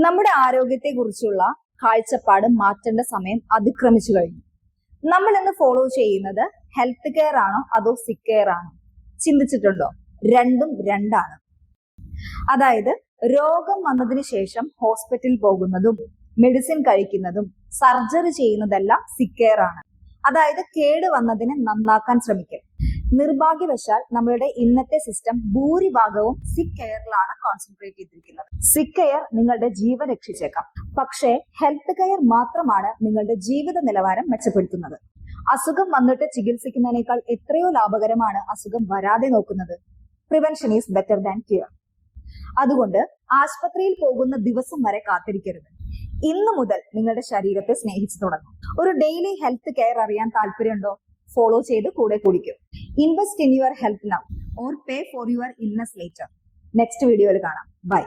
നമ്മുടെ ആരോഗ്യത്തെക്കുറിച്ചുള്ള കാഴ്ചപ്പാട് മാറ്റേണ്ട സമയം അതിക്രമിച്ചു കഴിഞ്ഞു. നമ്മൾ ഇന്ന് ഫോളോ ചെയ്യുന്നത് ഹെൽത്ത് കെയർ ആണോ അതോ സിക്ക് കെയർ ആണോ? ചിന്തിച്ചിട്ടുണ്ടോ? രണ്ടും രണ്ടാണ്. അതായത് രോഗം വന്നതിന് ശേഷം ഹോസ്പിറ്റലിൽ പോകുന്നതും മെഡിസിൻ കഴിക്കുന്നതും സർജറി ചെയ്യുന്നതെല്ലാം സിക്ക് കെയർ ആണ്. അതായത് കേട് വന്നതിനെ നന്നാക്കാൻ ശ്രമിക്കും. നിർഭാഗ്യവശാൽ നമ്മളുടെ ഇന്നത്തെ സിസ്റ്റം ഭൂരിഭാഗവും സിക്ക് കെയറിലാണ് കോൺസെൻട്രേറ്റ് ചെയ്തിരിക്കുന്നത്. സിക്ക് കെയർ നിങ്ങളുടെ ജീവൻ രക്ഷിച്ചേക്കാം, പക്ഷേ ഹെൽത്ത് കെയർ മാത്രമാണ് നിങ്ങളുടെ ജീവിത നിലവാരം മെച്ചപ്പെടുത്തുന്നത്. അസുഖം വന്നിട്ട് ചികിത്സിക്കുന്നതിനേക്കാൾ എത്രയോ ലാഭകരമാണ് അസുഖം വരാതെ നോക്കുന്നത്. Prevention is better than cure. അതുകൊണ്ട് ആശുപത്രിയിൽ പോകുന്ന ദിവസം വരെ കാത്തിരിക്കരുത്. ഇന്നു മുതൽ നിങ്ങളുടെ ശരീരത്തെ സ്നേഹിച്ചു തുടങ്ങും. ഒരു ഡെയിലി ഹെൽത്ത് കെയർ അറിയാൻ താല്പര്യമുണ്ടോ? ഫോളോ ചെയ്ത് കൂടെ കുടിക്കും. Invest in your health now or pay for your illness later. Next വീഡിയോയിൽ കാണാം. ബൈ.